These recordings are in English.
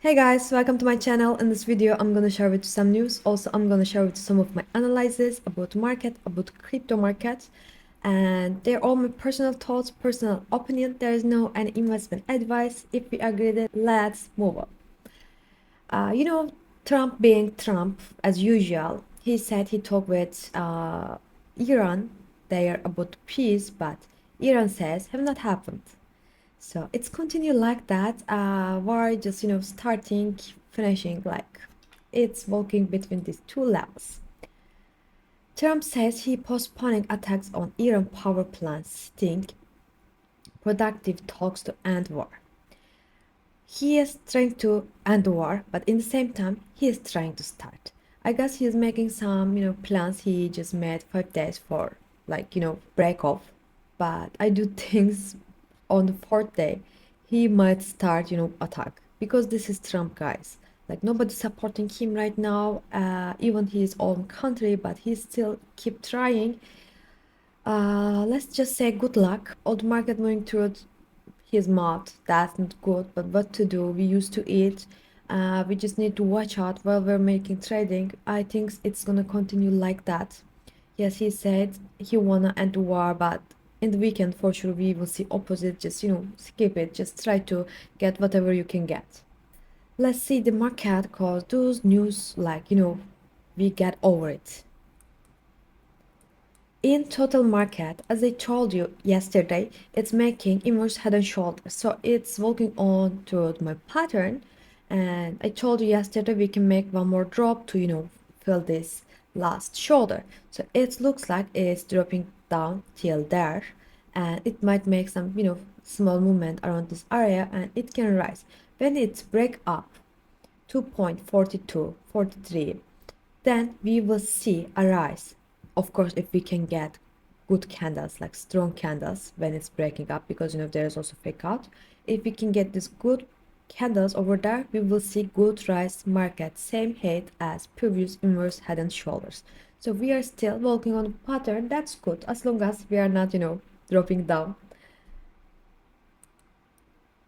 Hey guys, welcome to my channel. In this video, I'm gonna share with you some news. Also, I'm gonna share with you some of my analysis about market, about crypto market, and they're all my personal thoughts, personal opinion. There is no any investment advice. If we agree that, let's move on. You know, Trump being Trump as usual, he said he talked with Iran. They are about peace, but Iran says have not happened. So it's continue like that. War just starting, finishing like it's walking between these two levels. Trump says he postponing attacks on Iran power plants, think productive talks to end war. He is trying to end the war, but in the same time he is trying to start. I guess he is making some plans he just made 5 days for break off. But I do think on the fourth day he might start attack because this is Trump, guys. Like nobody's supporting him right now, even his own country, but he still keep trying. Let's just say good luck. Old market moving towards his mouth. That's not good, but what to do? We used to eat. We just need to watch out while we're making trading. I think it's gonna continue like that. Yes, he said he wanna end the war, but in the weekend for sure we will see opposite. Just skip it. Just try to get whatever you can get. Let's see the market cause those news we get over it. In total market, as I told you yesterday, it's making inverse head and shoulders. So it's walking on toward my pattern. And I told you yesterday we can make one more drop to, fill this last shoulder. So it looks like it's dropping down till there. And it might make some, small movement around this area and it can rise. When it break up 2.42, 43, then we will see a rise. Of course, if we can get good candles, like strong candles when it's breaking up, because there's also fake out. If we can get these good candles over there, we will see good rise market, same height as previous inverse head and shoulders. So we are still working on the pattern. That's good as long as we are not dropping down.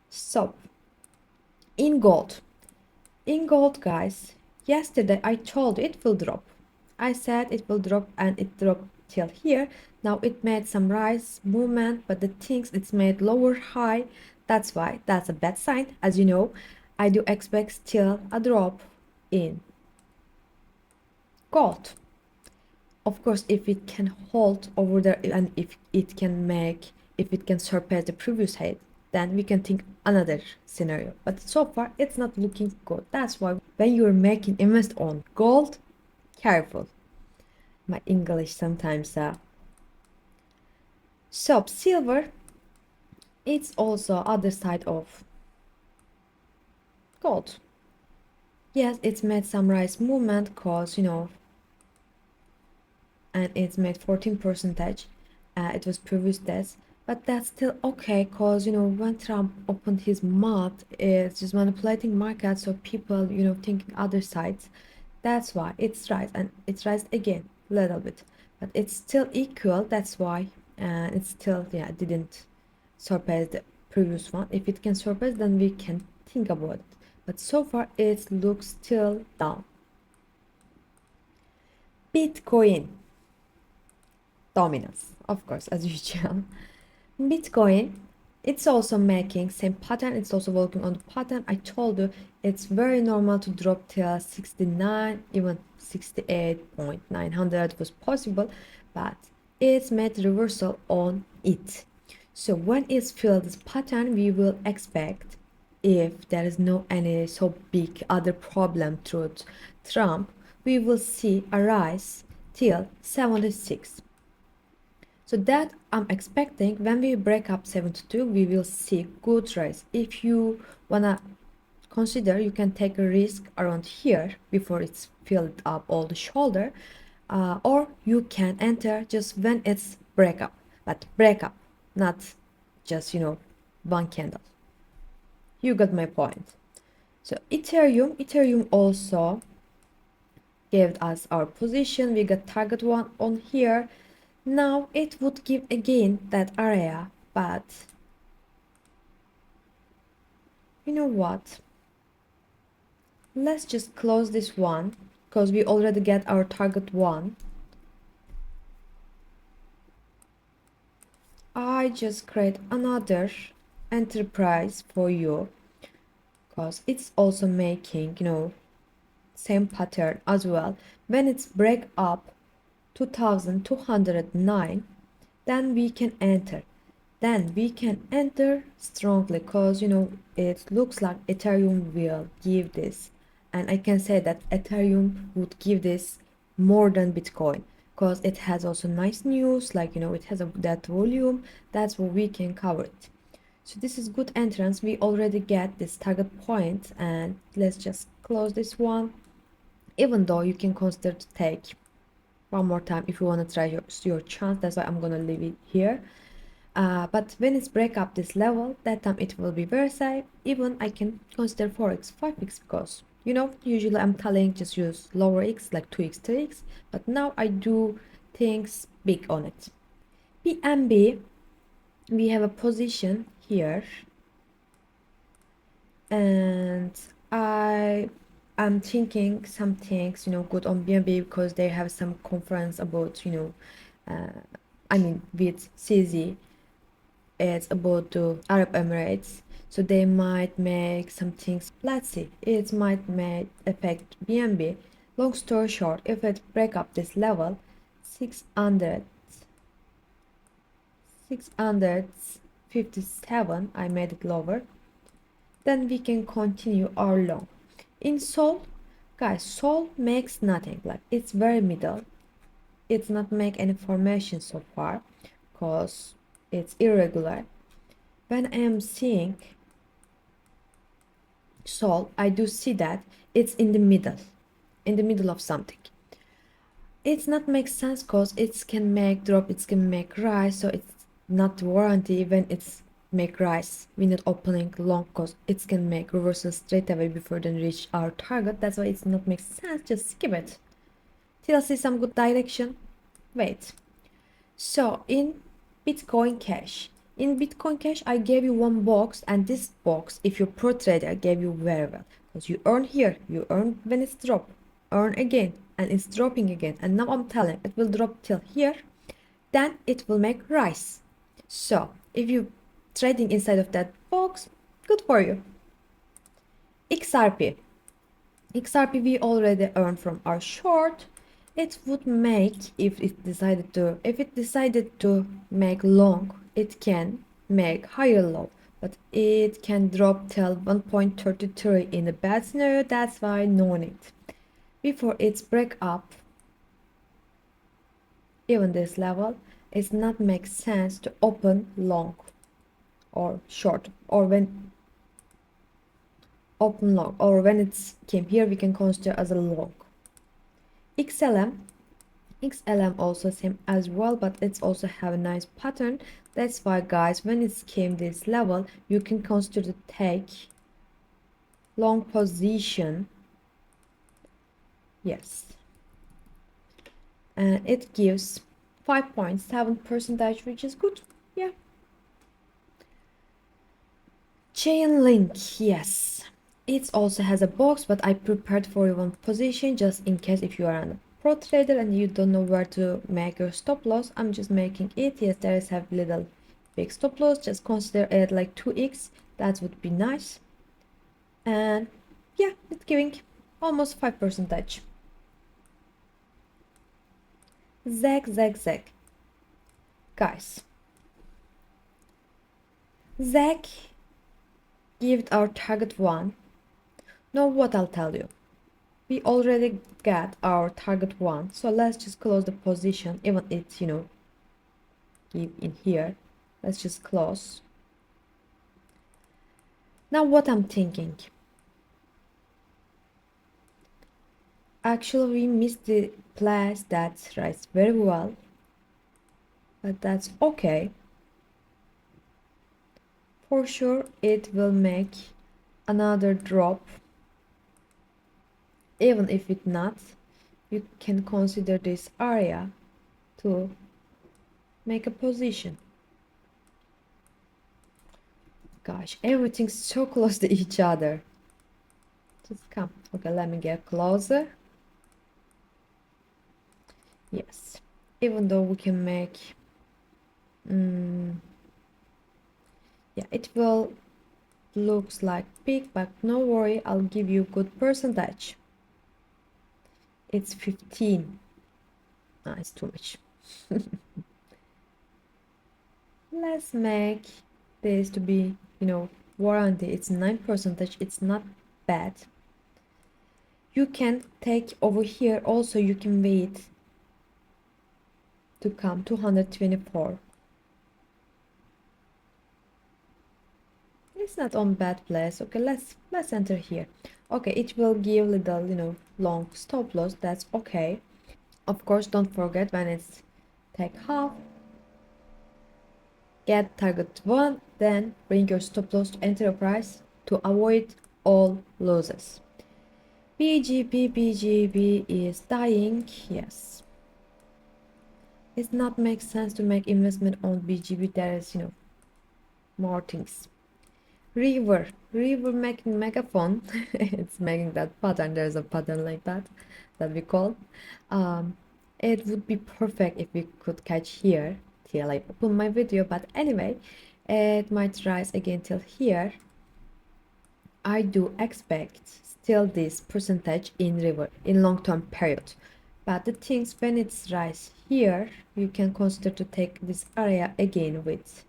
So in gold, guys, yesterday I told you it will drop. I said it will drop and it dropped till here. Now it made some rise movement, but the things it's made lower high. That's why that's a bad sign. As you know, I do expect still a drop in gold. Of course, if it can hold over there and if it can surpass the previous height, then we can think another scenario. But so far it's not looking good. That's why when you're making invest on gold, careful. My English sometimes so silver, it's also other side of gold. Yes, it's made some rise movement cause and it's made 14 percentage. It was previous days, but that's still okay cause when Trump opened his mouth, it's just manipulating markets, so people thinking other sides. That's why it's rise and it's rise again a little bit, but it's still equal. That's why it's still didn't surpass the previous one. If it can surpass, then we can think about it, but so far it looks still down. Bitcoin dominance, of course, as usual. Bitcoin, it's also making same pattern. It's also working on the pattern. I told you it's very normal to drop till 69, even 68.900 was possible, but it's made reversal on it. So when it's filled this pattern, we will expect, if there is no any so big other problem through Trump, we will see a rise till 76. So that I'm expecting when we break up 72, we will see good rise. If you wanna consider, you can take a risk around here before it's filled up all the shoulder, or you can enter just when it's break up, but break up, not just one candle. You got my point. So Ethereum also gave us our position. We got target one on here. Now it would give again that area, but you know what? Let's just close this one because we already get our target one. I just create another enterprise for you because it's also making, same pattern as well. When it's break up 2209, then we can enter. Then we can enter strongly because it looks like Ethereum will give this, and I can say that Ethereum would give this more than Bitcoin because it has also nice news, like it has that volume. That's what we can cover it. So this is good entrance. We already get this target point, and let's just close this one. Even though you can consider to take one more time if you want to try your chance. That's why I'm gonna leave it here. But when it's break up this level, that time it will be very safe. Even I can consider 4x 5x because usually I'm telling just use lower x like 2x 3x, but now I do things big on it. BNB, we have a position here, and I'm thinking some things good on BNB because they have some conference about I mean with CZ. It's about the Arab Emirates, so they might make some things. Let's see, it might may affect BNB. Long story short, if it break up this level 657, I made it lower, then we can continue our long. In Sol, guys, Sol makes nothing, like it's very middle. It's not make any formation so far because it's irregular. When I am seeing Sol, I do see that it's in the middle of something. It's not make sense because it can make drop, it can make rise, so it's not warranty when it's make rise. We need opening long because it can make reversal straight away before then reach our target. That's why it's not make sense. Just skip it till I see some good direction. Wait. So in Bitcoin Cash, I gave you one box, and this box, if you're pro trader, gave you very well because you earn here, you earn when it's drop, earn again, and it's dropping again. And now I'm telling it will drop till here, then it will make rise. So if you trading inside of that box, good for you. XRP we already earned from our short. It would make, if it decided to make long, it can make higher low, but it can drop till 1.33 in a bad scenario. That's why no need. Before it's break up even this level, it's not make sense to open long or short, or when open long, or when it's came here we can consider as a long. XLM also same as well, but it's also have a nice pattern. That's why guys, when it came this level, you can consider to take long position. Yes, and it gives 5.7%, which is good. Yeah. Chainlink, yes, it also has a box, but I prepared for you one position just in case if you are a pro trader and you don't know where to make your stop loss. I'm just making it. Yes, there is a little big stop loss. Just consider it like 2x. That would be nice. And yeah, it's giving almost 5%. Zag. Guys, Zag give our target one. Now what I'll tell you. We already got our target one, so let's just close the position. Even it's give in here, let's just close. Now what I'm thinking, actually we missed the place that writes very well, but that's okay. For sure it will make another drop. Even if it not, you can consider this area to make a position. Gosh, everything's so close to each other. Just come. Okay, let me get closer. Yes, even though we can make yeah, it will looks like big, but no worry, I'll give you good percentage. It's 15. Ah, it's too much. Let's make this to be, warranty. It's 9%. It's not bad. You can take over here also, you can wait to come 224. It's not on bad place. Okay, let's enter here. Okay, it will give little, long stop loss. That's okay. Of course, don't forget when it's take half, get target 1, then bring your stop loss to enter price to avoid all losses. BGB is dying. Yes, it's not make sense to make investment on BGB. There is, more things. River making megaphone. It's making that pattern. There's a pattern like that we call. It would be perfect if we could catch here till I open my video, but anyway, it might rise again till here. I do expect still this percentage in river in long-term period, but the things when it's rise here, you can consider to take this area again with,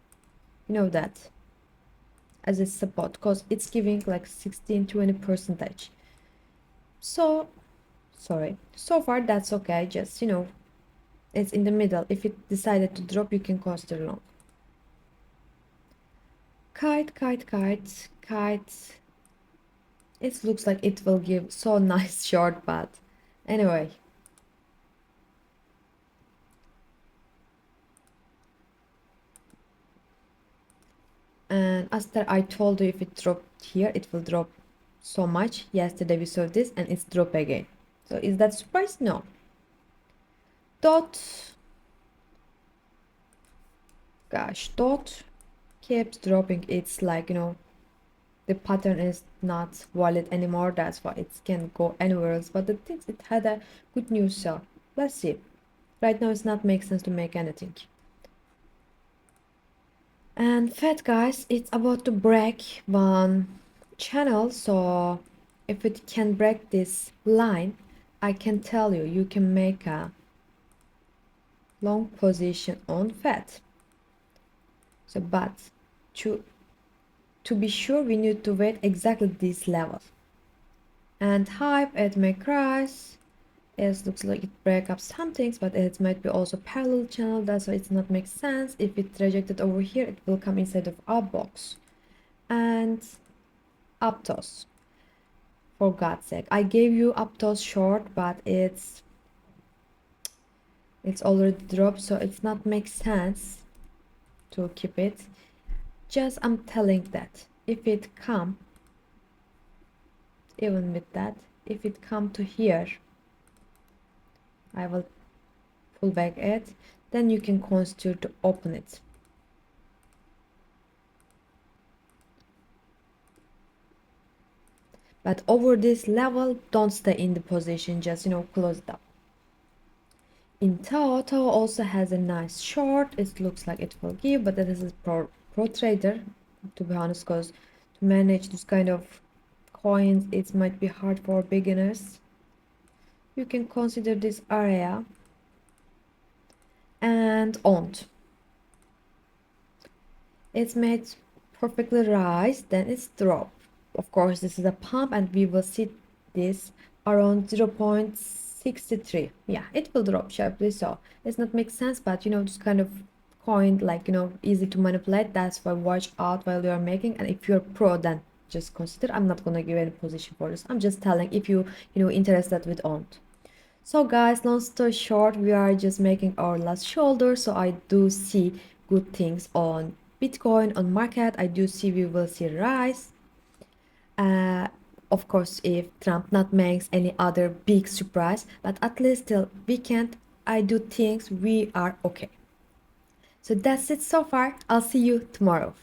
that as a support, because it's giving like 16-20%. So sorry, so far that's okay. Just it's in the middle. If it decided to drop, you can consider long. Kite. It looks like it will give so nice short, but anyway. And as I told you, if it dropped here, it will drop so much. Yesterday we saw this and it's drop again. So is that surprise? No. Dot. Gosh, dot keeps dropping. It's like, the pattern is not valid anymore. That's why it can go anywhere else. But the thing is, it had a good news, so let's see. Right now, it's not make sense to make anything. And Fed, guys, it's about to break one channel. So if it can break this line, I can tell you, you can make a long position on Fed. So, but to be sure, we need to wait exactly this level. And hype, it may crash. It looks like it break up some things, but it might be also parallel channel. That's why it's not make sense. If it rejected over here, it will come inside of our box. And Aptos, for God's sake, I gave you Aptos short, but it's already dropped, so it's not make sense to keep it. Just I'm telling that if it come, even with that, if it come to here, I will pull back it, then you can consider to open it. But over this level, don't stay in the position, just close it up. In Tao also has a nice short. It looks like it will give, but that is a pro trader, to be honest, because to manage this kind of coins, it might be hard for beginners. You can consider this area and owned. It's made perfectly rise, then it's drop. Of course, this is a pump, and we will see this around 0.63. Yeah, it will drop sharply, so it's not make sense, but this kind of coin, like easy to manipulate. That's why watch out while you are making, and if you're pro, then just consider. I'm not gonna give any position for this. I'm just telling if you interested with owned. So guys, long story short, we are just making our last shoulder. So I do see good things on Bitcoin, on market. I do see we will see rise. Of course, if Trump not makes any other big surprise, but at least till weekend, I do think we are okay. So that's it so far. I'll see you tomorrow.